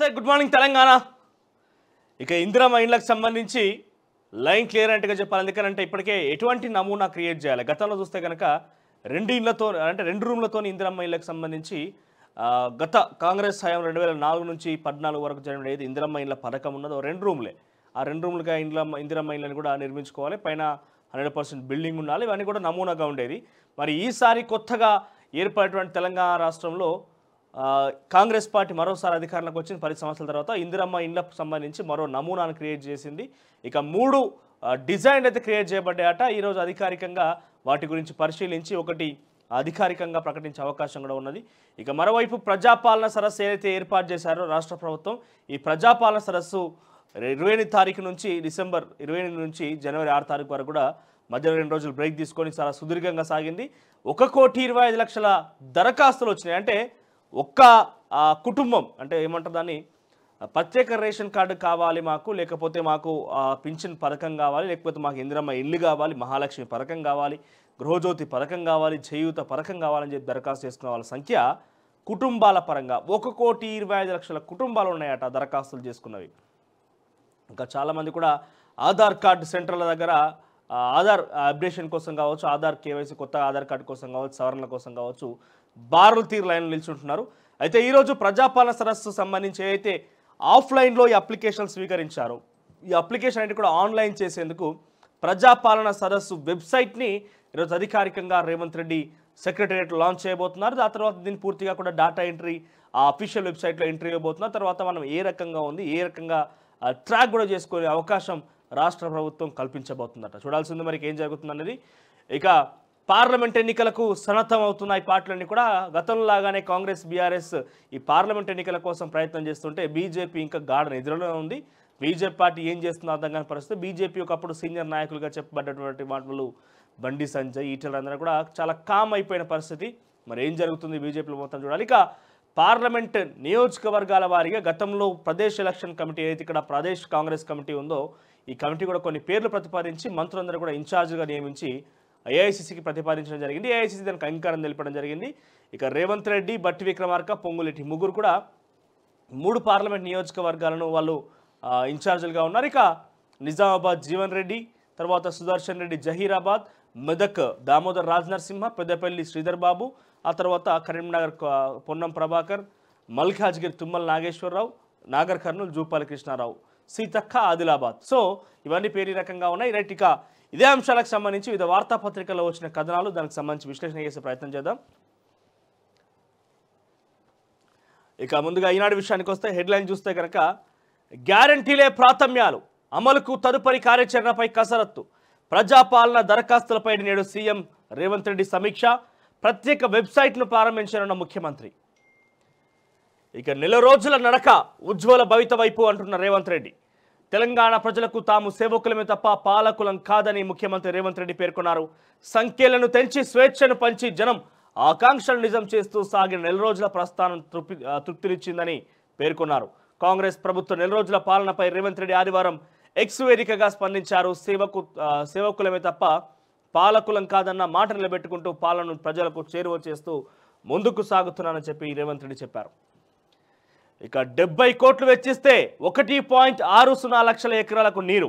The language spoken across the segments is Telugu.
నమస్తే గుడ్ మార్నింగ్ తెలంగాణ. ఇక ఇందిరమ్మ ఇండ్లకు సంబంధించి లైన్ క్లియర్ అంటేగా చెప్పాలి. ఎందుకంటే ఇప్పటికే ఎటువంటి నమూనా క్రియేట్ చేయాలి. గతంలో చూస్తే కనుక రెండు రూమ్లతో ఇందిరమ్మ ఇళ్ళకి సంబంధించి గత కాంగ్రెస్ హయాం 2004 నుంచి 14 వరకు జరిగిన ఏది ఇందిరమ్మ ఇండ్ల పథకం ఉన్నదో రెండు రూమ్లే. ఆ రెండు రూమ్లుగా ఇందిరమ్మ ఇళ్ళని కూడా నిర్మించుకోవాలి. పైన 100% బిల్డింగ్ ఉండాలి. ఇవన్నీ కూడా నమూనాగా ఉండేది. మరి ఈసారి కొత్తగా ఏర్పడినటువంటి తెలంగాణ రాష్ట్రంలో కాంగ్రెస్ పార్టీ మరోసారి అధికారంలోకి వచ్చింది. 10 సంవత్సరాల తర్వాత ఇందిరమ్మ ఇండ్లకు సంబంధించి మరో నమూనాను క్రియేట్ చేసింది. ఇక 3 డిజైన్లు అయితే క్రియేట్ చేయబడ్డాయట. ఈరోజు అధికారికంగా వాటి గురించి పరిశీలించి ఒకటి అధికారికంగా ప్రకటించే అవకాశం కూడా ఉన్నది. ఇక మరోవైపు ప్రజాపాలన సరస్సు ఏదైతే ఏర్పాటు చేశారో రాష్ట్ర ప్రభుత్వం, ఈ ప్రజాపాలన సరస్సు 28 తారీఖు నుంచి డిసెంబర్ 28 నుంచి జనవరి 6 తారీఖు వరకు కూడా మధ్యలో 2 రోజులు బ్రేక్ తీసుకొని చాలా సుదీర్ఘంగా సాగింది. 1,25,00,000 దరఖాస్తులు వచ్చినాయి. అంటే ఒక్క కుటుంబం అంటే ఏమంటారు దాన్ని, ప్రత్యేక రేషన్ కార్డు కావాలి మాకు, లేకపోతే మాకు పింఛన్ పథకం కావాలి, లేకపోతే మాకు ఇందిరమ్మ ఇల్లు కావాలి, మహాలక్ష్మి పథకం కావాలి, గృహజ్యోతి పథకం కావాలి, చేయూత పథకం కావాలని చెప్పి దరఖాస్తు చేసుకున్న వాళ్ళ సంఖ్య కుటుంబాల పరంగా 1,25,00,000 కుటుంబాలు ఉన్నాయట దరఖాస్తులు చేసుకున్నవి. ఇంకా చాలామంది కూడా ఆధార్ కార్డు సెంటర్ల దగ్గర ఆధార్ అప్డేషన్ కోసం కావచ్చు, ఆధార్ కేవైసీ కొత్త ఆధార్ కార్డు కోసం కావచ్చు, సవరణల కోసం కావచ్చు బారులు తీరు లైన్లు నిల్చుంటున్నారు. అయితే ఈరోజు ప్రజాపాలన సరస్సు సంబంధించి ఏదైతే ఆఫ్లైన్లో ఈ అప్లికేషన్ స్వీకరించారో ఈ అప్లికేషన్ అనేది కూడా ఆన్లైన్ చేసేందుకు ప్రజాపాలన సరస్సు వెబ్సైట్ని ఈరోజు అధికారికంగా రేవంత్ రెడ్డి సెక్రటేరియట్ లాంచ్ చేయబోతున్నారు. ఆ తర్వాత దీన్ని పూర్తిగా కూడా డేటా ఎంట్రీ ఆ అఫీషియల్ వెబ్సైట్లో ఎంట్రీ చేయబోతున్నారు. తర్వాత మనం ఏ రకంగా ఉంది, ఏ రకంగా ట్రాక్ కూడా చేసుకునే అవకాశం రాష్ట్ర ప్రభుత్వం కల్పించబోతుందట. చూడాల్సింది మరి ఏం జరుగుతుంది అనేది. ఇక పార్లమెంట్ ఎన్నికలకు సన్నద్ధం అవుతున్నాయి పార్టీలన్నీ కూడా. గతంలో లాగానే కాంగ్రెస్ బీఆర్ఎస్ ఈ పార్లమెంట్ ఎన్నికల కోసం ప్రయత్నం చేస్తుంటే బీజేపీ ఇంకా గాఢ ఎదురులో ఉంది. బీజేపీ పార్టీ ఏం చేస్తుందో అర్థం కాని పరిస్థితి. బీజేపీ ఒకప్పుడు సీనియర్ నాయకులుగా చెప్పబడ్డటువంటి వాళ్ళు బండి సంజయ్, ఈటెల అందరూ కూడా చాలా కామ్ అయిపోయిన పరిస్థితి. మరి ఏం జరుగుతుంది బీజేపీలో మొత్తం చూడాలి. ఇక పార్లమెంట్ నియోజకవర్గాల వారీగా గతంలో ప్రదేశ్ ఎలక్షన్ కమిటీ ఏదైతే ఇక్కడ ప్రదేశ్ కాంగ్రెస్ కమిటీ ఉందో ఈ కమిటీ కూడా కొన్ని పేర్లు ప్రతిపాదించి మంత్రులందరూ కూడా ఇన్ఛార్జ్గా నియమించి ఏఐసీసీకి ప్రతిపాదించడం జరిగింది. ఏఐసీసీ దానికి అంగీకారం తెలపడం జరిగింది. ఇక రేవంత్ రెడ్డి, బట్టి విక్రమార్క, పొంగులేటి ముగ్గురు కూడా 3 పార్లమెంట్ నియోజకవర్గాలను వాళ్ళు ఇన్ఛార్జీలుగా ఉన్నారు. ఇక నిజామాబాద్ జీవన్ రెడ్డి, తర్వాత సుదర్శన్ రెడ్డి జహీరాబాద్, మెదక్ దామోదర్ రాజ్ నరసింహ, పెద్దపల్లి శ్రీధర్ బాబు, ఆ తర్వాత కరీంనగర్ పొన్నం ప్రభాకర్, మల్కాజ్గిరి తుమ్మల నాగేశ్వరరావు, నాగర్ కర్నూలు జూపాలి కృష్ణారావు, సీతక్క ఆదిలాబాద్. సో ఇవన్నీ పేరు రకంగా ఉన్నాయి. రైట్, ఇక ఇదే అంశాలకు సంబంధించి వివిధ వార్తాపత్రికల్లో వచ్చిన కథనాలు దానికి సంబంధించి విశ్లేషణ చేసే ప్రయత్నం చేద్దాం. ఇక ముందుగా ఈనాడు విషయానికి వస్తే హెడ్లైన్ చూస్తే కనుక గ్యారంటీలే ప్రాథమ్యాలు, అమలుకు తదుపరి కార్యాచరణపై కసరత్తు, ప్రజాపాలన దరఖాస్తులపై నేడు సీఎం రేవంత్ రెడ్డి సమీక్ష, ప్రత్యేక వెబ్సైట్ను ప్రారంభించనున్న ముఖ్యమంత్రి. ఇక నెల రోజుల నడక ఉజ్వల భవిత వైపు అంటున్న రేవంత్ రెడ్డి. తెలంగాణ ప్రజలకు తాము సేవకులమే తప్ప పాలకులం కాదని ముఖ్యమంత్రి రేవంత్ రెడ్డి పేర్కొన్నారు. సంఖ్యలను తెంచి స్వేచ్ఛను పంచి జనం ఆకాంక్షలు నిజం చేస్తూ సాగిన నెల రోజుల ప్రస్థానం తృప్తినిచ్చిందని పేర్కొన్నారు. కాంగ్రెస్ ప్రభుత్వ నెల రోజుల పాలనపై రేవంత్ రెడ్డి ఆదివారం ఎక్స్ వేదికగా స్పందించారు. సేవకులమే తప్ప పాలకులం కాదన్న మాట నిలబెట్టుకుంటూ పాలనను ప్రజలకు చేరువ చేస్తూ ముందుకు సాగుతున్నానని చెప్పి రేవంత్ రెడ్డి చెప్పారు. ఇక 70 కోట్లు వెచ్చిస్తే 1.60 లక్షల ఎకరాలకు నీరు,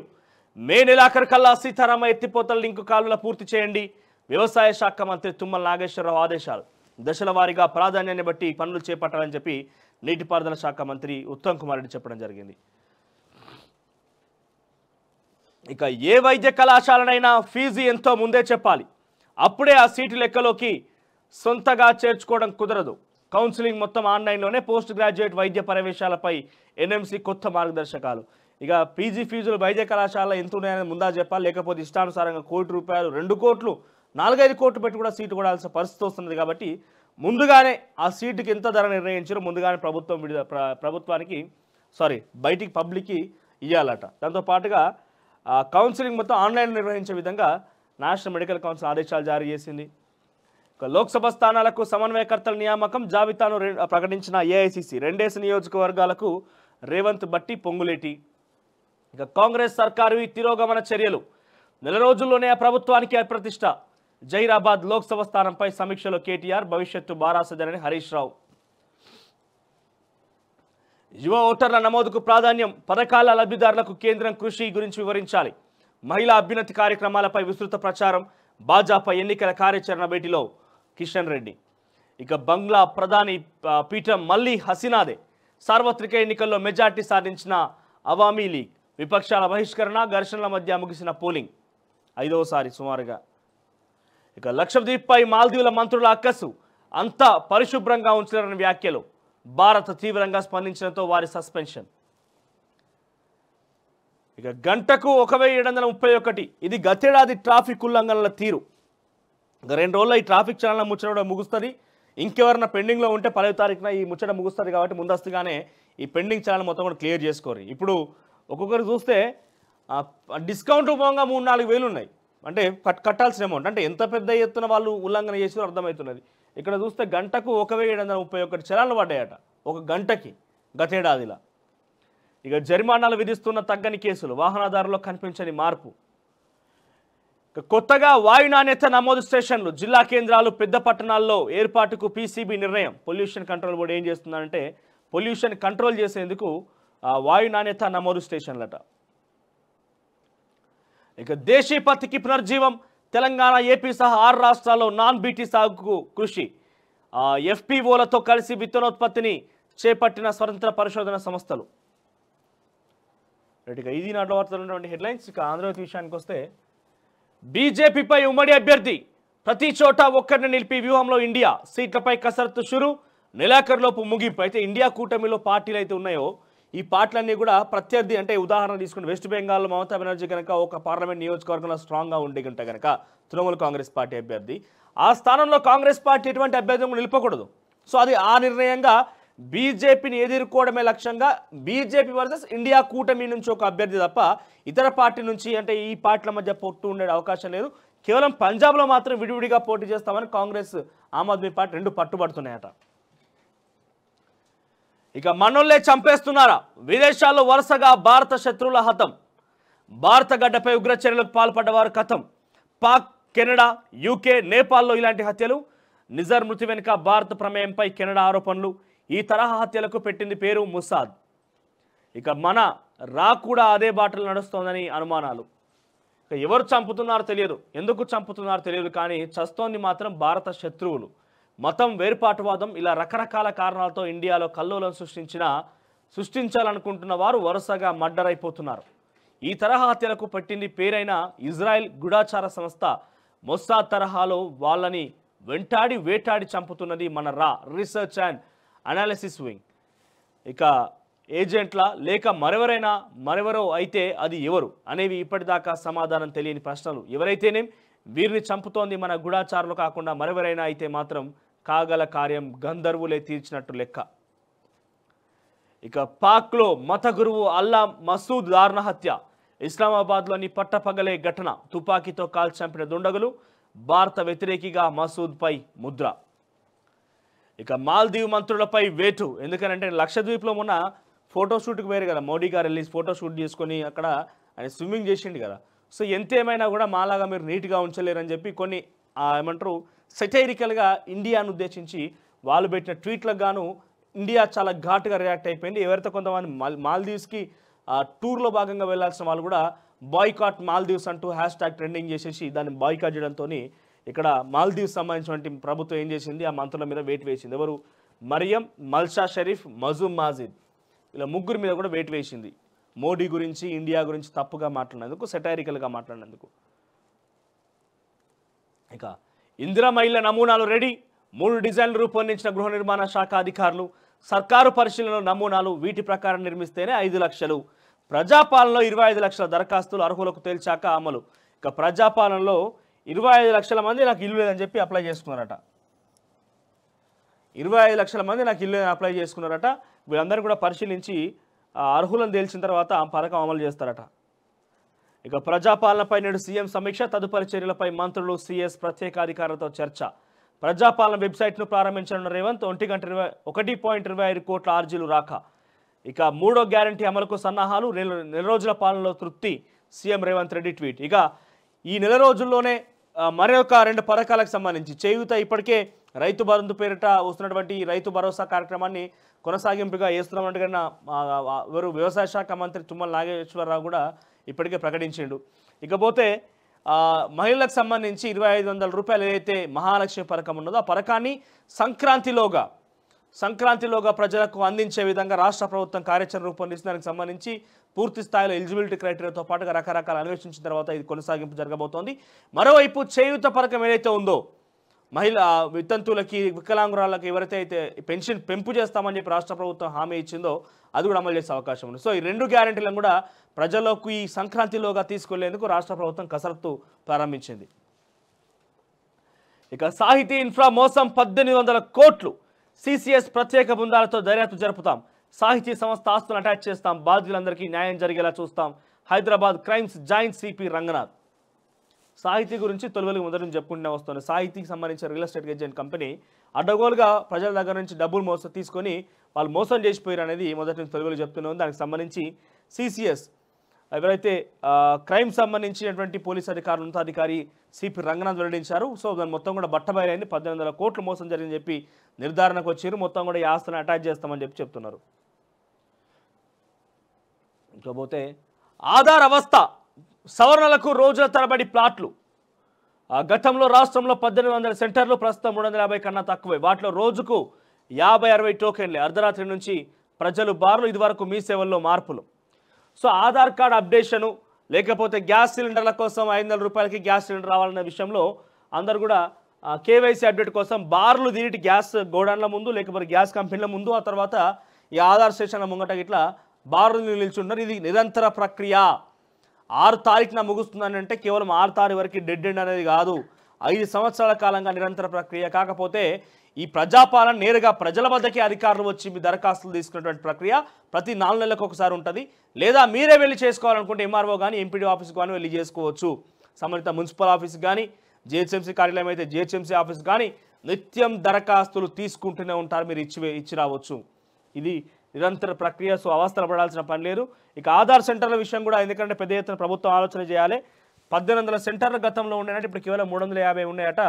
మే నెలాఖరుకల్లా సీతారామ ఎత్తిపోతల లింకు కాలువల పూర్తి చేయండి, వ్యవసాయ శాఖ మంత్రి తుమ్మల నాగేశ్వరరావు ఆదేశాలు. దశల వారీగా ప్రాధాన్యాన్ని బట్టి పనులు చేపట్టాలని చెప్పి నీటిపారుదల శాఖ మంత్రి ఉత్తమ్ కుమార్ రెడ్డి చెప్పడం జరిగింది. ఇక ఏ వైద్య కళాశాలనైనా ఫీజు ఎంతో ముందే చెప్పాలి, అప్పుడే ఆ సీటు లెక్కలోకి సొంతగా చేర్చుకోవడం కుదరదు. కౌన్సిలింగ్ మొత్తం ఆన్లైన్లోనే. పోస్ట్ గ్రాడ్యుయేట్ వైద్య ప్రవేశాలపై ఎన్ఎంసీ కొత్త మార్గదర్శకాలు. ఇక పీజీ ఫీజులు వైద్య కళాశాల ఎంత ఉన్నాయని ముందా చెప్పాలి, లేకపోతే ఇష్టానుసారంగా ₹1,00,00,000, 2 కోట్లు, 4-5 కోట్లు పెట్టి కూడా సీటు కొనాల్సిన పరిస్థితి వస్తుంది. కాబట్టి ముందుగానే ఆ సీటుకి ఎంత ధర నిర్ణయించారో ముందుగానే ప్రభుత్వానికి బయటికి పబ్లిక్కి ఇవ్వాలట. దాంతోపాటుగా కౌన్సిలింగ్ మొత్తం ఆన్లైన్ నిర్వహించే విధంగా నేషనల్ మెడికల్ కౌన్సిల్ ఆదేశాలు జారీ చేసింది. లోక్సభ స్థానాలకు సమన్వయకర్తల నియామకం జాబితాను ప్రకటించిన ఏఐసీసీ. 2 నియోజకవర్గాలకు రేవంత్, బట్టి, పొంగులేటి. ఇక కాంగ్రెస్ సర్కారు తిరోగమన చర్యలు, నెల రోజుల్లోనే ఆ ప్రభుత్వానికి అప్రతిష్ట. జహీరాబాద్ లోక్సభ స్థానంపై సమీక్షలో కేటీఆర్, భవిష్యత్తు బారాసదరని హరీష్ రావు. యువ ఓటర్ల నమోదుకు ప్రాధాన్యం, పథకాల లబ్ధిదారులకు కేంద్రం కృషి గురించి వివరించాలి. మహిళా అభ్యున్నతి కార్యక్రమాలపై విస్తృత ప్రచారం, భాజపా ఎన్నికల కార్యాచరణ భేటీలో కిషన్ రెడ్డి. ఇక బంగ్లా ప్రధాని పీఠం మళ్ళీ హసీనాదే. సార్వత్రిక ఎన్నికల్లో మెజార్టీ సాధించిన అవామీ లీగ్. విపక్షాల బహిష్కరణ, ఘర్షణల మధ్య ముగిసిన పోలింగ్ 5వసారి సుమారుగా. ఇక లక్షద్వీప్పై మాల్దీవుల మంత్రుల అక్కసు, అంతా పరిశుభ్రంగా ఉంచారని వ్యాఖ్యలు. భారత్ తీవ్రంగా స్పందించడంతో వారి సస్పెన్షన్. ఇక గంటకు 1731. ఇది గతేడాది ట్రాఫిక్ ఉల్లంఘనల తీరు. ఇక 2 రోజుల్లో ఈ ట్రాఫిక్ చలనం ముచ్చట ముగుస్తుంది. ఇంకెవరన్నా పెండింగ్లో ఉంటే 10వ తారీఖున ఈ ముచ్చట ముగుస్తుంది కాబట్టి ముందస్తుగానే ఈ పెండింగ్ చలనం మొత్తం కూడా క్లియర్ చేసుకోరు. ఇప్పుడు ఒక్కొక్కరు చూస్తే డిస్కౌంట్ రూపంగా 3-4 వేలు ఉన్నాయి. అంటే కట్టాల్సిన అమౌంట్, అంటే ఎంత పెద్ద ఎత్తున వాళ్ళు ఉల్లంఘన చేసారో అర్థమవుతున్నది. ఇక్కడ చూస్తే గంటకు 1731 చలాన్లు పడ్డాయట ఒక గంటకి గతేడాదిలా. ఇక జరిమానాలు విధిస్తున్న తగ్గని కేసులు, వాహనదారుల్లో కనిపించని మార్పు. కొత్తగా వాయు నాణ్యత నమోదు స్టేషన్లు, జిల్లా కేంద్రాలు, పెద్ద పట్టణాల్లో ఏర్పాటుకు పీసీబీ నిర్ణయం. పొల్యూషన్ కంట్రోల్ బోర్డు ఏం చేస్తుందంటే పొల్యూషన్ కంట్రోల్ చేసేందుకు వాయు నాణ్యత నమోదు స్టేషన్లట. ఇక దేశీ పత్తికి పునర్జీవం, తెలంగాణ, ఏపీ సహా 6 రాష్ట్రాల్లో నాన్ బీటీ సాగుకు కృషి. ఎఫ్పిఓలతో కలిసి విత్తనోత్పత్తిని చేపట్టిన స్వతంత్ర పరిశోధన సంస్థలు. ఇక ఇది నాట్లో వార్తలు హెడ్లైన్స్. ఇక ఆంధ్రజ్యోతి విషయానికి వస్తే, బీజేపీపై ఉమ్మడి అభ్యర్థి, ప్రతి చోట ఒక్కరిని నిలిపి వ్యూహంలో ఇండియా, సీట్లపై కసరత్తు షురు, నెలాఖరులోపు ముగింపు. అయితే ఇండియా కూటమిలో పార్టీలు అయితే ఉన్నాయో ఈ పార్టీలన్నీ కూడా ప్రత్యర్థి, అంటే ఉదాహరణ తీసుకుని వెస్ట్ బెంగాల్లో మమతా బెనర్జీ కనుక ఒక పార్లమెంట్ నియోజకవర్గంలో స్ట్రాంగ్గా ఉండే కనుక తృణమూల్ కాంగ్రెస్ పార్టీ అభ్యర్థి, ఆ స్థానంలో కాంగ్రెస్ పార్టీ ఎటువంటి అభ్యర్థులను నిలపకూడదు. సో అది ఆ నిర్ణయంగా బీజేపీని ఎదుర్కోవడమే లక్ష్యంగా బీజేపీ వర్సెస్ ఇండియా కూటమి నుంచి ఒక అభ్యర్థి తప్ప ఇతర పార్టీ నుంచి, అంటే ఈ పార్టీల మధ్య పొట్టు ఉండే అవకాశం లేదు. కేవలం పంజాబ్లో మాత్రం విడివిడిగా పోటీ చేస్తామని కాంగ్రెస్, ఆమ్ ఆద్మీ పార్టీ 2 పట్టుబడుతున్నాయట. ఇక మనోళ్లే చంపేస్తున్నారా, విదేశాల్లో వరుసగా భారత శత్రువుల హతం. భారత గడ్డపై ఉగ్ర చర్యలకు పాల్పడ్డవారు కథం. పాక్, కెనడా, యూకే, నేపాల్లో ఇలాంటి హత్యలు. నిజర్ మృతి వెనుక భారత ప్రమేయంపై కెనడా ఆరోపణలు. ఈ తరహా హత్యలకు పెట్టింది పేరు ముసాద్. ఇక మన రా కూడా అదే బాటలు నడుస్తోందని అనుమానాలు. ఇక ఎవరు చంపుతున్నారో తెలియదు, ఎందుకు చంపుతున్నారో తెలియదు, కానీ చస్తోంది మాత్రం భారత శత్రువులు. మతం, వేర్పాటువాదం, ఇలా రకరకాల కారణాలతో ఇండియాలో కల్లోలం సృష్టించాలనుకుంటున్న వారు వరుసగా మర్డర్ అయిపోతున్నారు. ఈ తరహా హత్యలకు పెట్టింది పేరైన ఇజ్రాయెల్ గూఢచార సంస్థ మొస్సాద్ తరహాలో వాళ్ళని వేటాడి చంపుతున్నది మన రా రీసెర్చ్ అండ్ అనాలిసిస్ వింగ్. ఇక ఏజెంట్ల లేక మరెవరో అయితే అది ఎవరు అనేవి ఇప్పటిదాకా సమాధానం తెలియని ప్రశ్నలు. ఎవరైతేనేం వీరిని చంపుతోంది మన గూఢచారులు కాకుండా మరెవరైనా అయితే మాత్రం కాగల కార్యం గంధర్వులే తీర్చినట్టు లెక్క. ఇక పాక్లో మత గురువు అల్లా మసూద్ దారుణ హత్య. ఇస్లామాబాద్లోని పట్టపగలే ఘటన. తుపాకీతో కాల్చి చంపిన దుండగులు. భారత వ్యతిరేకిగా మసూద్పై ముద్ర. ఇక మాల్దీవ్ మంత్రులపై వేటు. ఎందుకనంటే లక్షద్వీప్లో మొన్న ఫోటోషూట్కి వేరు కదా, మోడీ గారు వెళ్ళి ఫోటోషూట్ చేసుకొని అక్కడ ఆయన స్విమ్మింగ్ చేసిండు కదా. సో ఎంతేమైనా కూడా మాలాగా మీరు నీట్గా ఉంచలేరని చెప్పి కొన్ని ఏమంటారు సెటైరికల్గా ఇండియాను ఉద్దేశించి వాళ్ళు పెట్టిన ట్వీట్లకు గాను ఇండియా చాలా ఘాటుగా రియాక్ట్ అయిపోయింది. ఎవరైతే కొంతమంది మాల్దీవ్స్కి టూర్లో భాగంగా వెళ్లాల్సిన వాళ్ళు కూడా బాయ్కాట్ మాల్దీవ్స్ అంటూ హ్యాష్ట్యాగ్ ట్రెండింగ్ చేసేసి దాన్ని బాయ్కాట్ చేయడంతో ఇక్కడ మాల్దీవ్స్ సంబంధించినటువంటి ప్రభుత్వం ఏం చేసింది, ఆ మంత్రుల మీద వేటు వేసింది. ఎవరు, మరియం, మల్షా షరీఫ్, మజూమ్ మాజిద్, ఇలా 3 మీద కూడా వేటు వేసింది. మోడీ గురించి, ఇండియా గురించి తప్పుగా మాట్లాడినందుకు, సెటైరికల్గా మాట్లాడినందుకు. ఇక ఇందిరమ్మ ఇళ్ల నమూనాలు రెడీ. 3 డిజైన్లు రూపొందించిన గృహ నిర్మాణ శాఖ అధికారులు. సర్కారు పరిశీలనలో నమూనాలు, వీటి ప్రకారం నిర్మిస్తేనే 5 లక్షలు. ప్రజాపాలనలో 25 లక్షల దరఖాస్తులు అర్హులకు తేల్చాక అమలు. ఇక ప్రజాపాలనలో 25 లక్షల మంది నాకు ఇల్లు లేదని చెప్పి అప్లై చేసుకున్నారట. 25 లక్షల మంది నాకు ఇల్లు అప్లై చేసుకున్నారట. వీళ్ళందరూ కూడా పరిశీలించి అర్హులను తేల్చిన తర్వాత ఆ పథకం అమలు చేస్తారట. ఇక ప్రజాపాలనపై నేడు సీఎం సమీక్ష. తదుపరి చర్యలపై మంత్రులు, సీఎస్ ప్రత్యేక అధికారులతో చర్చ. ప్రజాపాలన వెబ్సైట్ను ప్రారంభించనున్న రేవంత్. 1.25 కోట్ల ఆర్జీలు రాక. ఇక 3వ గ్యారంటీ అమలుకు సన్నాహాలు. నెల రోజుల పాలనలో తృప్తి. CM Revanth Reddy tweet. ఇక ఈ నెల రోజుల్లోనే మరొక 2 పథకాలకు సంబంధించి చేయూత ఇప్పటికే రైతు బంధు పేరిట వస్తున్నటువంటి ఈ రైతు భరోసా కార్యక్రమాన్ని కొనసాగింపుగా చేస్తున్నామంటే ఎవరు వ్యవసాయ శాఖ మంత్రి తుమ్మల నాగేశ్వరరావు కూడా ఇప్పటికే ప్రకటించిండు. ఇకపోతే మహిళలకు సంబంధించి 2500 రూపాయలు ఏదైతే మహాలక్ష్మి పథకం ఉన్నదో ఆ పథకాన్ని సంక్రాంతిలోగా ప్రజలకు అందించే విధంగా రాష్ట్ర ప్రభుత్వం కార్యాచరణ రూపొందించిన దానికి సంబంధించి పూర్తి స్థాయిలో ఎలిజిబిలిటీ క్రైటీరియాతో పాటుగా రకరకాల అన్వేషించిన తర్వాత ఇది కొనసాగింపు జరగబోతోంది. మరోవైపు చేయూత పథకం ఏదైతే ఉందో మహిళా వితంతువులకి వికలాంగురాలకు ఎవరైతే అయితే పెన్షన్ పెంపు చేస్తామని చెప్పి రాష్ట్ర ప్రభుత్వం హామీ ఇచ్చిందో అది కూడా అమలు చేసే అవకాశం ఉంది. సో ఈ 2 గ్యారెంటీలను కూడా ప్రజల్లోకి ఈ సంక్రాంతిలోగా తీసుకెళ్లేందుకు రాష్ట్ర ప్రభుత్వం కసరత్తు ప్రారంభించింది. ఇక సాహితీ ఇన్ఫ్రా మోసం 1800 కోట్లు, సిసిఎస్ ప్రత్యేక బృందాలతో దర్యాప్తు జరుపుతాం, సాహితీ సంస్థ ఆస్తులను అటాచ్ చేస్తాం, బాధితులందరికీ న్యాయం జరిగేలా చూస్తాం, Hyderabad crimes joint CP Ranganath. సాహితీ గురించి తొలివెలుగు మొదటి నుంచి చెప్పుకుంటూ వస్తుంది. సాహితీకి సంబంధించిన రియల్ ఎస్టేట్ ఏజెంట్ కంపెనీ అడ్డగోలుగా ప్రజల దగ్గర నుంచి డబ్బులు తీసుకొని వాళ్ళు మోసం చేసిపోయారు అనేది మొదటి నుంచి తొలివెలుగు చెప్తున్నాం. దానికి సంబంధించి సిసిఎస్ ఎవరైతే క్రైమ్ సంబంధించినటువంటి పోలీస్ అధికారులు ఉన్నతాధికారి సిపి రంగనాథ్ వెల్లడించారు. సో దాని మొత్తం కూడా బట్టబయలైంది. 1800 కోట్లు మోసం జరిగిందని చెప్పి నిర్ధారణకు వచ్చారు. మొత్తం కూడా ఈ ఆస్తులను అటాచ్ చేస్తామని చెప్పి చెప్తున్నారు. ఇంకపోతే ఆధార్ అవస్థ సవరణలకు రోజుల తరబడి ప్లాట్లు. గతంలో రాష్ట్రంలో 1800 సెంటర్లు, ప్రస్తుతం 350 కన్నా తక్కువే. వాటిలో రోజుకు 50-60 టోకెన్లే. అర్ధరాత్రి నుంచి ప్రజలు బార్లు. ఇదివరకు మీ సేవల్లో మార్పులు. సో ఆధార్ కార్డ్ అప్డేషను లేకపోతే గ్యాస్ సిలిండర్ల కోసం 500 రూపాయలకి గ్యాస్ సిలిండర్ రావాలనే విషయంలో అందరు కూడా కేవైసీ అప్డేట్ కోసం బార్లు దీటి గ్యాస్ గోడౌన్ల ముందు లేకపోతే గ్యాస్ కంపెనీల ముందు ఆ తర్వాత ఈ ఆధార్ స్టేషన్ల ముంగట ఇట్లా బార్లు నిల్చుంటారు. ఇది నిరంతర ప్రక్రియ. 6 తారీఖున ముగుస్తుందని అంటే కేవలం 6 తారీఖు వరకు డెడ్ ఎండ్ అనేది కాదు. 5 సంవత్సరాల కాలంగా నిరంతర ప్రక్రియ. కాకపోతే ఈ ప్రజాపాలన నేరుగా ప్రజల వద్దకే అధికారులు వచ్చి మీ దరఖాస్తులు తీసుకున్నటువంటి ప్రక్రియ ప్రతి 4 నెలలకు ఒకసారి ఉంటుంది. లేదా మీరే వెళ్ళి చేసుకోవాలనుకుంటే ఎంఆర్ఓ కానీ ఎంపీడీ ఆఫీస్కి కానీ వెళ్ళి చేసుకోవచ్చు. సంబంధిత మున్సిపల్ ఆఫీస్ కానీ జిహెచ్ఎంసీ కార్యాలయం అయితే జిహెచ్ఎంసీ ఆఫీస్ కానీ నిత్యం దరఖాస్తులు తీసుకుంటూనే ఉంటారు. మీరు ఇచ్చి రావచ్చు. ఇది నిరంతర ప్రక్రియ. సో అవస్థలు పడాల్సిన పని లేదు. ఇక ఆధార్ సెంటర్ల విషయం కూడా ఎందుకంటే పెద్ద ఎత్తున ప్రభుత్వం ఆలోచన చేయాలి. 1800 సెంటర్ల గతంలో ఉన్నాయంటే ఇప్పుడు కేవలం 350 ఉన్నాయట.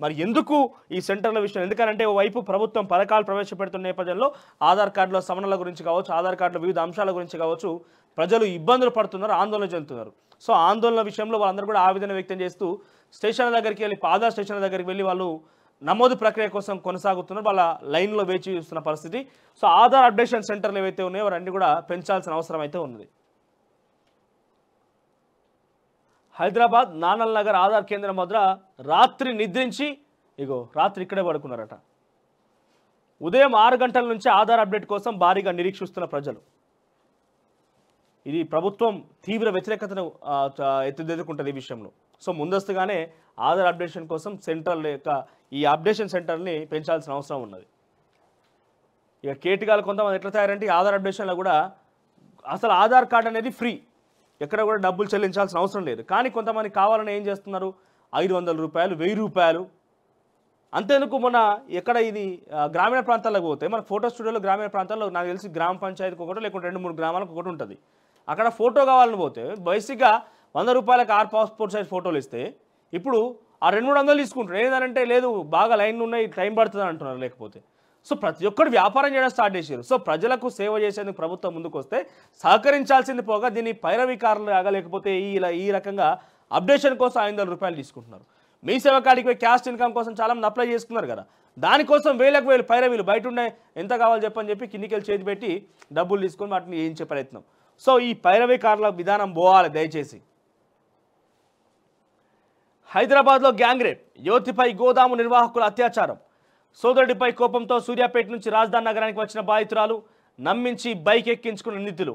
మరి ఎందుకు ఈ సెంటర్ల విషయం? ఎందుకంటే ఓవైపు ప్రభుత్వం పథకాలు ప్రవేశపెడుతున్న నేపథ్యంలో ఆధార్ కార్డుల సవరణల గురించి కావచ్చు, ఆధార్ కార్డుల వివిధ అంశాల గురించి కావచ్చు ప్రజలు ఇబ్బందులు పడుతున్నారు, ఆందోళన చెందుతున్నారు. సో ఆందోళన విషయంలో వాళ్ళందరూ కూడా ఆవేదన వ్యక్తం చేస్తూ స్టేషన్ల దగ్గరికి వెళ్ళి ఆధార్ స్టేషన్ల దగ్గరికి వెళ్ళి వాళ్ళు నమోదు ప్రక్రియ కోసం కొనసాగుతున్నారు. వాళ్ళ లైన్లో వేచి చూస్తున్న పరిస్థితి. సో ఆధార్ అప్డేషన్ సెంటర్లు ఏవైతే ఉన్నాయో అవన్నీ కూడా పెంచాల్సిన అవసరం అయితే ఉన్నది. హైదరాబాద్ నానల్ నగర్ ఆధార్ కేంద్రం వద్ద రాత్రి నిద్రించి రాత్రి ఇక్కడే పడుకున్నారట. ఉదయం 6 గంటల నుంచి ఆధార్ అప్డేట్ కోసం భారీగా నిరీక్షిస్తున్న ప్రజలు. ఇది ప్రభుత్వం తీవ్ర వ్యతిరేకతను ఎత్తుకుంటుంది ఈ విషయంలో. సో ముందస్తుగానే ఆధార్ అప్డేషన్ కోసం సెంట్రల్ ఈ అప్డేషన్ సెంటర్ని పెంచాల్సిన అవసరం ఉన్నది. ఇక కేటీగాలు కొంతమంది ఎట్లా తయారంటే ఆధార్ అప్డేషన్లో కూడా అసలు ఆధార్ కార్డు అనేది ఫ్రీ, ఎక్కడ కూడా డబ్బులు చెల్లించాల్సిన అవసరం లేదు. కానీ కొంతమంది కావాలని ఏం చేస్తున్నారు, 500 రూపాయలు 1000 రూపాయలు. అంతేందుకు మొన్న ఎక్కడ ఇది గ్రామీణ ప్రాంతాలకు పోతే మన ఫోటో స్టూడియోలో గ్రామీణ ప్రాంతాల్లో నాకు తెలిసి గ్రామ పంచాయతీకి ఒకటి లేకుంటే 2-3 గ్రామాలకు ఒకటి ఉంటుంది. అక్కడ ఫోటో కావాలని పోతే బేసిక్గా 100 రూపాయలకు 6 పాస్పోర్ట్ సైజ్ ఫోటోలు ఇస్తే ఇప్పుడు ఆ 200-300 తీసుకుంటారు. ఏంటంటే లేదు బాగా లైన్లు ఉన్నాయి టైం పడుతుంది అంటున్నారు. లేకపోతే సో ప్రతి ఒక్కరు వ్యాపారం చేయడం స్టార్ట్ చేశారు. సో ప్రజలకు సేవ చేసేందుకు ప్రభుత్వం ముందుకు వస్తే సహకరించాల్సింది పోగా దీన్ని పైరవీకారులు లేకపోతే ఈ రకంగా అప్డేషన్ కోసం 500 రూపాయలు తీసుకుంటున్నారు. మీ సేవ కాడికి పోయి క్యాస్ట్ ఇన్కమ్ కోసం చాలామంది అప్లై చేసుకున్నారు కదా, దానికోసం 1000 పైరవీలు బయట ఉండే ఎంత కావాలో చెప్పని చెప్పి కిందికెళ్ళి చేతి పెట్టి డబ్బులు తీసుకొని వాటిని ఏం ప్రయత్నం. సో ఈ పైరవీకారుల విధానం పోవాలి దయచేసి. హైదరాబాద్లో గ్యాంగ్ రేప్, యువతిపై గోదాము నిర్వాహకుల అత్యాచారం. సోదరుడిపై కోపంతో సూర్యాపేట నుంచి రాజధాని నగరానికి వచ్చిన బాధితురాలు నమ్మించి బైక్ ఎక్కించుకున్న నిందితులు.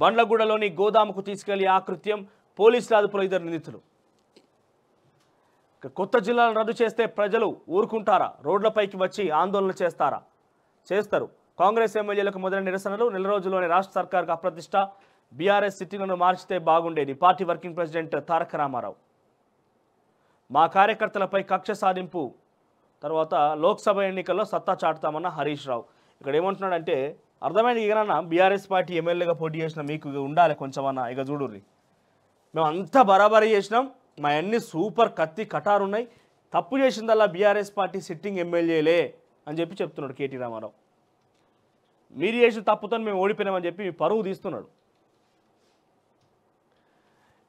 బండ్లగూడలోని గోదాముకు తీసుకెళ్లి ఆకృత్యం, పోలీసుల అదుపులో 2 నిందితులు. కొత్త జిల్లాలను రద్దు చేస్తే ప్రజలు ఊరుకుంటారా? రోడ్లపైకి వచ్చి ఆందోళన చేస్తారు. కాంగ్రెస్ ఎమ్మెల్యేలకు మొదలైన నిరసనలు. నెల రోజుల్లోనే రాష్ట్ర సర్కార్కు అప్రతిష్ట. బీఆర్ఎస్ సిట్టింగ్లను మార్చితే బాగుండేది. పార్టీ వర్కింగ్ ప్రెసిడెంట్ తారక రామారావు. మా కార్యకర్తలపై కక్ష సాధింపు. తర్వాత లోక్సభ ఎన్నికల్లో సత్తా చాటుతామన్న హరీష్ రావు. ఇక్కడ ఏమంటున్నాడంటే అర్థమైంది. ఇకనన్నా బీఆర్ఎస్ పార్టీ ఎమ్మెల్యేగా పోటీ చేసిన మీకు ఉండాలి కొంచెమన్నా. ఇక చూడుర్రి, మేము అంతా బరాబరీ చేసినాం, మా అన్ని సూపర్ కత్తి కటారు ఉన్నాయి, తప్పు చేసిందల్లా బీఆర్ఎస్ పార్టీ సిట్టింగ్ ఎమ్మెల్యేలే అని చెప్పి చెప్తున్నాడు కేటీ రామారావు. మీరు చేసిన తప్పుతో మేము ఓడిపోయినామని చెప్పి పరువు తీస్తున్నాడు.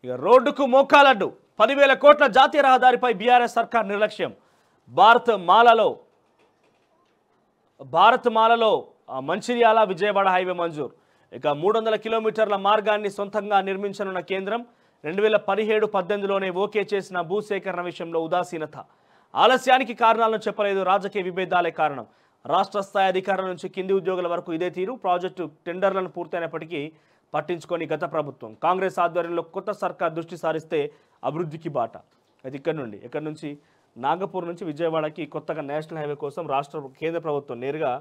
ఇక రోడ్డుకు మోకాలడ్డు 10,000 కోట్ల జాతీయ రహదారిపై బీఆర్ఎస్ సర్కార్ నిర్లక్ష్యం. భారత్ మాలలో మంచిర్యాల విజయవాడ హైవే మంజూరు. ఇక 300 కిలోమీటర్ల మార్గాన్ని సొంతంగా నిర్మించనున్న కేంద్రం 2017-18లోనే ఓకే చేసిన భూసేకరణ విషయంలో ఉదాసీనత. ఆలస్యానికి కారణాలను చెప్పలేదు, రాజకీయ విభేదాలే కారణం. రాష్ట్ర స్థాయి అధికారుల నుంచి కింది ఉద్యోగుల వరకు ఇదే తీరు. ప్రాజెక్టు టెండర్లను పూర్తయినప్పటికీ పట్టించుకొని గత ప్రభుత్వం. కాంగ్రెస్ ఆధ్వర్యంలో కొత్త సర్కార్ దృష్టి సారిస్తే అభివృద్ధికి బాట. అది ఇక్కడ నుంచి నాగపూర్ నుంచి విజయవాడకి కొత్తగా నేషనల్ హైవే కోసం కేంద్ర ప్రభుత్వం నేరుగా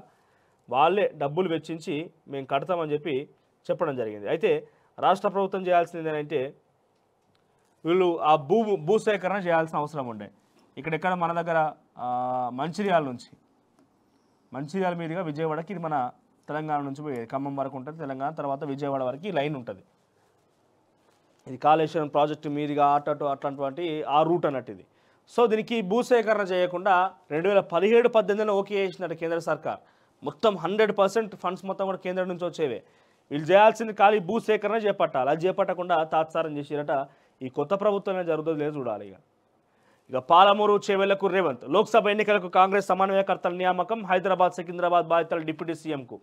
వాళ్ళే డబ్బులు వెచ్చించి మేము కడతామని చెప్పి చెప్పడం జరిగింది. అయితే రాష్ట్ర ప్రభుత్వం చేయాల్సింది ఏంటంటే వీళ్ళు ఆ భూసేకరణ చేయాల్సిన అవసరం ఉండే. ఇక్కడెక్కడ మన దగ్గర మంచిర్యాల మీదుగా విజయవాడకి ఇది మన తెలంగాణ నుంచి పోయేది. ఖమ్మం వరకు ఉంటుంది తెలంగాణ, తర్వాత విజయవాడ వరకు ఈ లైన్ ఉంటుంది. ఇది కాళేశ్వరం ప్రాజెక్టు మీదుగా అట్లాంటి ఆ రూట్ అన్నట్టు ఇది. సో దీనికి భూసేకరణ చేయకుండా 2017-18 ఓకే చేసినట్టు కేంద్ర సర్కార్. మొత్తం 100% ఫండ్స్ మొత్తం కూడా కేంద్రం నుంచి వచ్చేవే. వీళ్ళు చేయాల్సింది ఖాళీ భూసేకరణ చేపట్టాలి. అది చేపట్టకుండా తాత్సారం చేసిరట. ఈ కొత్త ప్రభుత్వమే జరుగుతుంది లేదు చూడాలి. ఇక పాలమూరు చేవెళ్లకు రేవంత్. లోక్సభ ఎన్నికలకు కాంగ్రెస్ సమన్వయకర్తల నియామకం. హైదరాబాద్ సికింద్రాబాద్ బాధ్యతలు డిప్యూటీ సీఎంకు.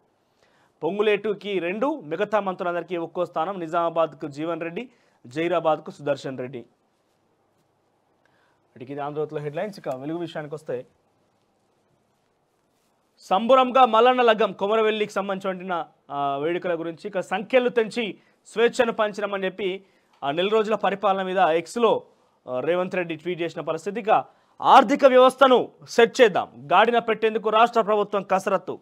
పొంగులేటుకి 2, మిగతా మంత్రులందరికీ ఒక్కో స్థానం. నిజామాబాద్కు జీవన్ రెడ్డి, జైరాబాద్కు సుదర్శన్ రెడ్డి. ఇది ఆంధ్రజ్యోతిలో హెడ్లైన్స్. ఇక వెలుగు విషయానికి వస్తే సంబురంగా మల్లన్న లగ్గం. కొమరవెల్లికి సంబంధించిన వేడుకల గురించి ఇక సంఖ్యలు తెంచి స్వేచ్ఛను పంచడమని చెప్పి ఆ 4 రోజుల పరిపాలన మీద ఎక్స్లో రేవంత్ రెడ్డి ట్వీట్ చేసిన పరిస్థితి. ఇక ఆర్థిక వ్యవస్థను సెట్ చేద్దాం, గాడిన పెట్టేందుకు రాష్ట్ర ప్రభుత్వం కసరత్తు.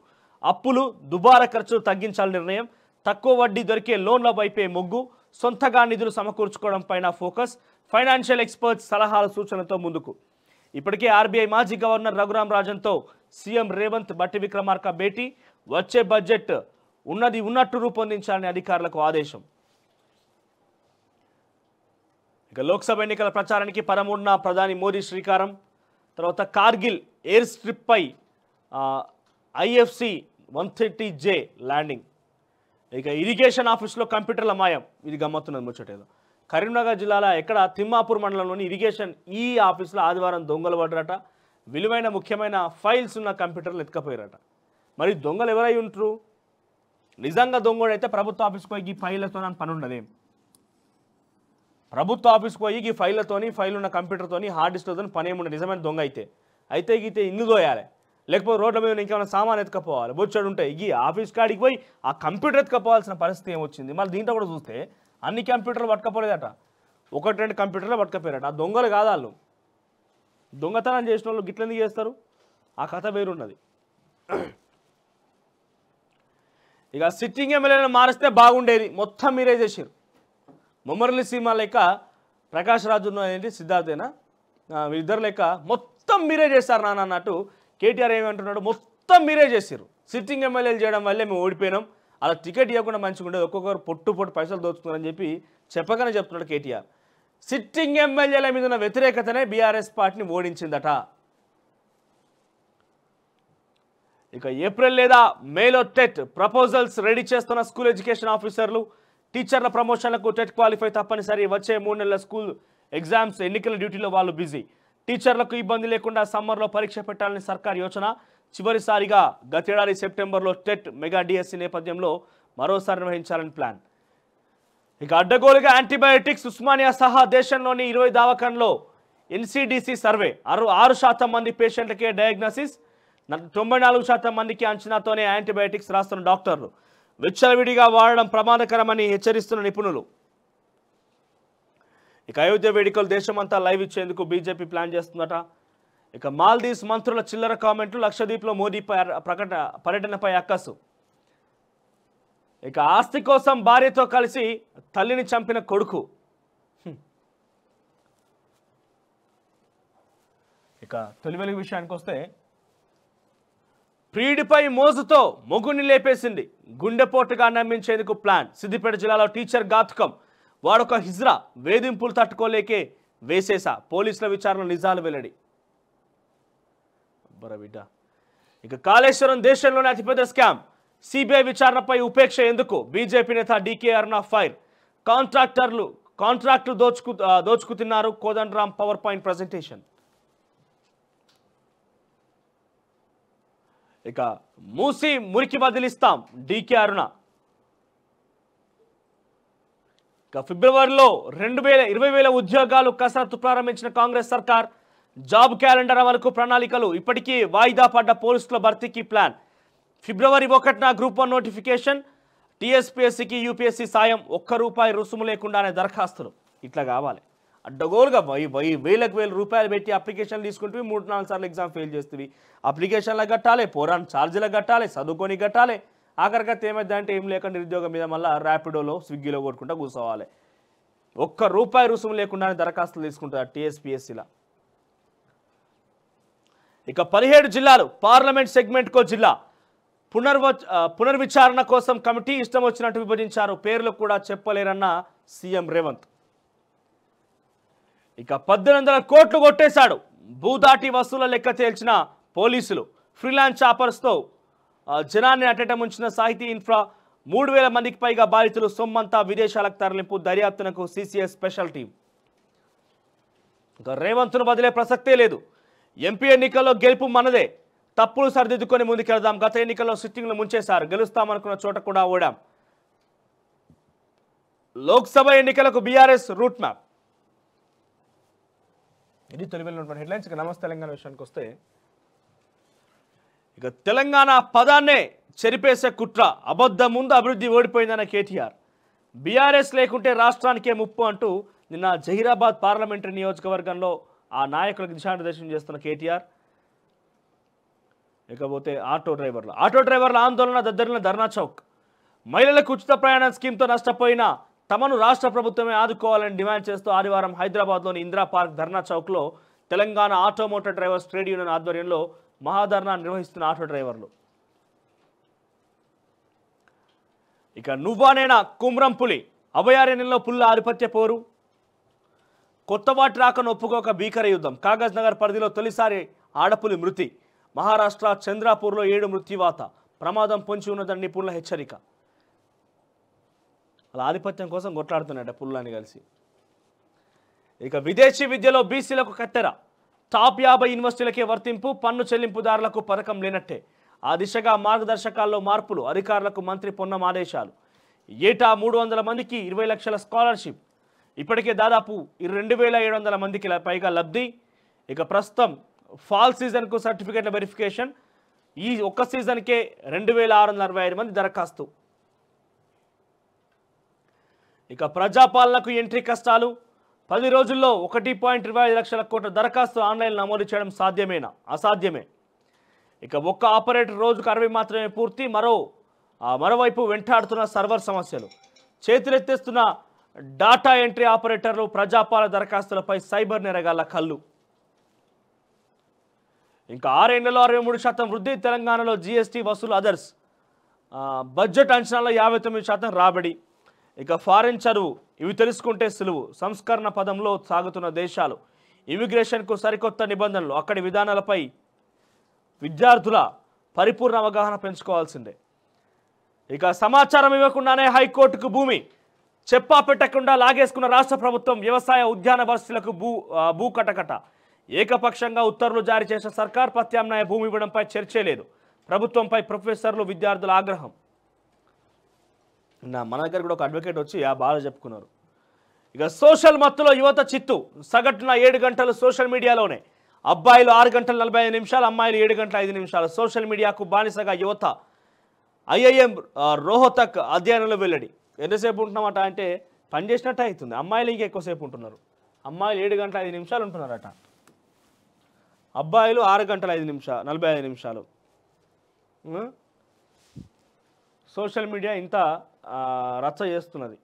అప్పులు దుబారా ఖర్చులు తగ్గించాలని నిర్ణయం. తక్కువ వడ్డీ దొరికే లోన్ల వైపే మొగ్గు. సొంతగా నిధులు సమకూర్చుకోవడం పైన ఫోకస్. ఫైనాన్షియల్ ఎక్స్పర్ట్స్ సలహాల సూచనలతో ముందుకు. ఇప్పటికే ఆర్బీఐ మాజీ గవర్నర్ రఘురాం రాజన్తో సీఎం రేవంత్ బట్టి విక్రమార్క భేటీ. వచ్చే బడ్జెట్ ఉన్నట్టు రూపొందించాలని అధికారులకు ఆదేశం. ఇక లోక్సభ ఎన్నికల ప్రచారానికి 13న ప్రధాని మోదీ శ్రీకారం. తర్వాత కార్గిల్ ఎయిర్ స్ట్రిప్పై ఐఎఫ్సి 130J ల్యాండింగ్. ఇక ఇరిగేషన్ ఆఫీస్లో కంప్యూటర్ల మాయం. ఇది గమ్మత్తున్నది ముచ్చటేదో. కరీంనగర్ జిల్లాలో ఎక్కడ తిమ్మాపూర్ మండలంలోని ఇరిగేషన్ ఈ ఆఫీసులో ఆదివారం దొంగలు పడ్డరట. విలువైన ముఖ్యమైన ఫైల్స్ ఉన్న కంప్యూటర్లు ఎత్తుకపోయారట. మరి దొంగలు ఎవరై ఉంటారు? నిజంగా దొంగోడైతే ప్రభుత్వ ఆఫీస్కి పోయి ఈ ఫైళ్ళతో పని ఉండదేం. ప్రభుత్వ ఆఫీస్కి పోయి ఈ ఫైల్ ఉన్న కంప్యూటర్తోని హార్డ్ డిస్క్తో పని ఏముండదు. నిజమైన దొంగ అయితే గీతే ఇల్లు దోయాలి, లేకపోతే రోడ్ల మీద ఇంకేమైనా సామాన్ ఎత్తుకపోవాలి, బొచ్చాడు ఉంటాయి. ఈ ఆఫీస్ కాడికి పోయి ఆ కంప్యూటర్ ఎత్తుకపోవాల్సిన పరిస్థితి ఏమొచ్చింది. మళ్ళీ దీంట్లో కూడా చూస్తే అన్ని కంప్యూటర్లు పట్టుకపోలేదట, 1-2 కంప్యూటర్లు పట్టుకపోయారట. ఆ దొంగలు కాదు వాళ్ళు. దొంగతనం చేసిన వాళ్ళు గిట్లెందుకు చేస్తారు? ఆ కథ వేరున్నది. ఇక సిట్టింగ్ ఎమ్మెల్యేలను మారిస్తే బాగుండేది, మొత్తం మీరే చేసారు. ముమ్మర్లి సీమ లెక్క ప్రకాష్ రాజు ఏంటి సిద్ధార్థేనా వీళ్ళిద్దరు లెక్క మొత్తం మీరే చేస్తారు నాన్న అన్నట్టు కేటీఆర్ ఏమంటున్నాడు, మొత్తం మీరే చేసారు. సిట్టింగ్ ఎమ్మెల్యేలు చేయడం వల్లే మేము ఓడిపోయినాం, అలా టికెట్ ఇవ్వకుండా మంచిగా ఉండేది, ఒక్కొక్కరు పొట్టు పైసలు దోచుకున్నారని చెప్పి చెప్పగానే చెప్తున్నాడు కేటీఆర్. సిట్టింగ్ ఎమ్మెల్యేల మీద ఉన్న వ్యతిరేకతనే బీఆర్ఎస్ పార్టీని ఓడించిందట. ఇక ఏప్రిల్ లేదా మేలో టెట్ ప్రపోజల్స్ రెడీ చేస్తున్న స్కూల్ ఎడ్యుకేషన్ ఆఫీసర్లు. టీచర్ల ప్రమోషన్లకు టెట్ క్వాలిఫై తప్పనిసరి. వచ్చే 3 నెలల స్కూల్ ఎగ్జామ్స్, ఎన్నికల డ్యూటీలో వాళ్ళు బిజీ. టీచర్లకు ఇబ్బంది లేకుండా సమ్మర్లో పరీక్ష పెట్టాలని సర్కార్ యోచన. చివరిసారిగా గతేడాది సెప్టెంబర్లో టెట్ మెగా డిఎస్సి నేపథ్యంలో మరోసారి నిర్వహించాలని ప్లాన్. ఇక అడ్డగోలుగా యాంటీబయాటిక్స్. ఉస్మానియా సహా దేశంలోని 20 దవాఖానలో ఎన్సీడీసీ సర్వే. 6% మంది పేషెంట్లకే డయాగ్నోసిస్, 94% మందికి అంచనాతోనే యాంటీబయాటిక్స్ రాస్తున్న డాక్టర్లు. విచ్చలవిడిగా వాడడం ప్రమాదకరమని హెచ్చరిస్తున్న నిపుణులు. ఇక అయోధ్య వేడుకలు దేశమంతా లైవ్ ఇచ్చేందుకు బీజేపీ ప్లాన్ చేస్తుందట. ఇక మాల్దీవ్స్ మంత్రుల చిల్లర కామెంట్లు. లక్షద్వీప్లో మోదీ పర్యటనపై అక్కసు. ఇక ఆస్తి కోసం భార్యతో కలిసి తల్లిని చంపిన కొడుకు. ఇక తొలి వెలుగు విషయానికి వస్తే ప్రియుడిపై మోజుతో మొగుడిని లేపేసింది. గుండెపోటుగా నమ్మించేందుకు ప్లాన్. సిద్దిపేట జిల్లాలో టీచర్ ఘాతుకం. వాడొక హిజ్రా. వేధింపులు తట్టుకోలేకే వేసేసా. పోలీసుల విచారణ నిజాలు వెల్లడి. బరబిడ్డ. ఇక కాళేశ్వరం దేశంలోనే అతిపెద్ద స్కామ్, సిబిఐ విచారణపై ఉపేక్ష ఎందుకు? బీజేపీ నేత డీకే అరుణ ఫైర్. కాంట్రాక్టులు దోచుకుతున్నారు కోదండరాం పవర్ పాయింట్ ప్రజెంటేషన్. ఇక మూసి మురికి బదిలిస్తాం డీకే అరుణ. ఇక ఫిబ్రవరిలో 20,000 ఉద్యోగాలు కసరత్తు ప్రారంభించిన కాంగ్రెస్ సర్కార్. జాబ్ క్యాలెండర్ అమలుకు ప్రణాళికలు. ఇప్పటికీ వాయిదా పడ్డ పోస్టుల భర్తీకి ప్లాన్. ఫిబ్రవరి 1న గ్రూప్ 1 నోటిఫికేషన్. టీఎస్పీఎస్సీకి యూపీఎస్సీ సాయం. ₹1 రుసుము లేకుండానే దరఖాస్తులు. ఇట్లా కావాలి. అడ్డగోలుగా వేలకు రూపాయలు పెట్టి అప్లికేషన్లు తీసుకుంటూ 3-4 సార్లు ఎగ్జామ్ ఫెయిల్ చేస్తుంది. అప్లికేషన్లకు కట్టాలి, పోరాన్ ఛార్జీలకు కట్టాలి, చదువుకొని కట్టాలి. ఆఖరికత ఏమైందంటే ఏం లేక నిరుద్యోగం మీద మళ్ళీ ర్యాపిడోలో స్విగ్గీలో కొట్టుకుంటూ కూర్చోవాలి. ₹1 రుసుము లేకుండానే దరఖాస్తులు తీసుకుంటారు టీఎస్పీఎస్సీలా. ఇక 17 జిల్లాలు, పార్లమెంట్ సెగ్మెంట్కో జిల్లా. పునర్విచారణ కోసం కమిటీ ఇష్టం వచ్చినట్టు విభజించారు. పేర్లు కూడా చెప్పలేరన్న సీఎం రేవంత్. ఇక 1800 కోట్లు కొట్టేశాడు. భూదాటి వసూల లెక్క తేల్చిన పోలీసులు. ఫ్రీలాన్స్ చాపర్స్తో జనాన్ని అట్టేటం ఉంచిన సాహితీ ఇన్ఫ్రా. 3,000 మందికి పైగా బాధితులు. సొమ్మంతా విదేశాలకు తరలింపు. దర్యాప్తునకు సీసీఎస్ స్పెషల్ టీం. ఇక రేవంత్ను వదిలే ప్రసక్తే లేదు. ఎంపీ ఎన్నికల్లో గెలుపు మనదే. తప్పులు సరిదిద్దుకొని ముందుకెళ్దాం. గత ఎన్నికల్లో సిట్టింగ్లు ముంచేశారు. గెలుస్తామనుకున్న చోట కూడా ఓడాం. లోక్సభ ఎన్నికలకు బీఆర్ఎస్ రూట్ మ్యాప్. ఇది తొలివెళ్ళినటువంటి హెడ్లైన్స్. ఇక నమస్తే తెలంగాణ విషయానికి వస్తే, ఇక తెలంగాణ పదాన్నే చెరిపేసే కుట్ర. అబద్ధం ముందు అభివృద్ధి ఓడిపోయిందన్న కేటీఆర్. బీఆర్ఎస్ లేకుంటే రాష్ట్రానికే ముప్పు అంటూ నిన్న జహీరాబాద్ పార్లమెంటరీ నియోజకవర్గంలో ఆ నాయకులకు దిశానిర్దేశం చేస్తున్న కేటీఆర్. ఇకపోతే ఆటో డ్రైవర్ల ఆందోళన దద్దరిన ధర్నా చౌక్. మహిళలకు ఉచిత ప్రయాణ స్కీమ్తో నష్టపోయిన తమను రాష్ట్ర ప్రభుత్వమే ఆదుకోవాలని డిమాండ్ చేస్తూ ఆదివారం హైదరాబాద్లోని ఇందిరా పార్క్ ధర్నా చౌక్లో తెలంగాణ ఆటోమోటార్ డ్రైవర్స్ ట్రేడ్ యూనియన్ ఆధ్వర్యంలో మహాధర్నా నిర్వహిస్తున్న ఆటో డ్రైవర్లు. ఇక నువ్వానేనా కుమ్రంపులి. అభయారణ్యంలో పుల్ల ఆధిపత్య పోరు. కొత్త వాటి రాకను ఒప్పుకోక భీకర యుద్ధం. కాగజ్ నగర్ పరిధిలో తొలిసారి ఆడపులి మృతి. మహారాష్ట్ర చంద్రాపూర్లో 7 మృత్యువాత. ప్రమాదం పొంచి ఉన్నదని నిపుణుల హెచ్చరిక. అలా ఆధిపత్యం కోసం కొట్లాడుతున్నాడు పుల్లని కలిసి. ఇక విదేశీ విద్యలో బీసీలకు కత్తెర. టాప్ 50 యూనివర్సిటీలకే వర్తింపు. పన్ను చెల్లింపుదారులకు పథకం లేనట్టే. ఆ దిశగా మార్గదర్శకాల్లో మార్పులు. అధికారులకు మంత్రి పొన్నం ఆదేశాలు. ఏటా 300 మందికి 20 లక్షల స్కాలర్షిప్. ఇప్పటికే దాదాపు 2,700 మందికి పైగా లబ్ధి. ఇక ప్రస్తుతం ఫాల్ సీజన్కు సర్టిఫికేట్ల వెరిఫికేషన్. ఈ ఒక్క సీజన్కే 2,645 మంది దరఖాస్తు. ఇక ప్రజాపాలనకు ఎంట్రీ కష్టాలు. 10 రోజుల్లో 1.25 లక్షల కోట్ల దరఖాస్తు ఆన్లైన్ నమోదు చేయడం సాధ్యమేనా? అసాధ్యమే. ఇక ఒక్క ఆపరేటర్ రోజుకు 60 మాత్రమే పూర్తి. మరోవైపు వెంటాడుతున్న సర్వర్ సమస్యలు. చేతులెత్తేస్తున్న డాటా ఎంట్రీ ఆపరేటర్లు. ప్రజాపాలన దరఖాస్తులపై సైబర్ నేరగాళ్ల కళ్ళు. ఇంకా 6 ఏళ్లలో 63% వృద్ధి. తెలంగాణలో జీఎస్టీ వసూలు అదర్స్. బడ్జెట్ అంచనాలో 59% రాబడి. ఇక ఫారిన్ చదువు ఇవి తెలుసుకుంటే సులువు. సంస్కరణ పదంలో సాగుతున్న దేశాలు. ఇమిగ్రేషన్కు సరికొత్త నిబంధనలు. అక్కడి విధానాలపై విద్యార్థుల పరిపూర్ణ అవగాహన పెంచుకోవాల్సిందే. ఇక సమాచారం ఇవ్వకుండానే హైకోర్టుకు భూమి. చెప్పా పెట్టకుండా లాగేసుకున్న రాష్ట్ర ప్రభుత్వం. వ్యవసాయ ఉద్యాన పరిస్థితులకు భూ కటకట. ఏకపక్షంగా ఉత్తర్వులు జారీ చేసిన సర్కార్. ప్రత్యామ్నాయ భూమి ఇవ్వడంపై చర్చే లేదు. ప్రభుత్వంపై ప్రొఫెసర్లు విద్యార్థుల ఆగ్రహం. మన దగ్గర కూడా ఒక అడ్వకేట్ వచ్చి ఆ బాధ చెప్పుకున్నారు. ఇక సోషల్ మత్తులో యువత చిత్తు. సగటున 7 గంటలు సోషల్ మీడియాలోనే. అబ్బాయిలు 6 గంటల 45 నిమిషాలు, అమ్మాయిలు 7 గంటల 5 నిమిషాలు. సోషల్ మీడియాకు బానిసగా యువత. ఐఐఎం రోహతక్ అధ్యయనంలో వెల్లడి. ఎంతసేపు ఉంటున్నామట అంటే పని చేసినట్టు అవుతుంది. అమ్మాయిలు ఇంకా ఎక్కువసేపు ఉంటున్నారు. అమ్మాయిలు 7 గంటల 5 నిమిషాలు ఉంటున్నారట. అబ్బాయిలు 6 గంటల 45 నిమిషాలు. సోషల్ మీడియా ఇంత రచ్చ చేస్తున్నది.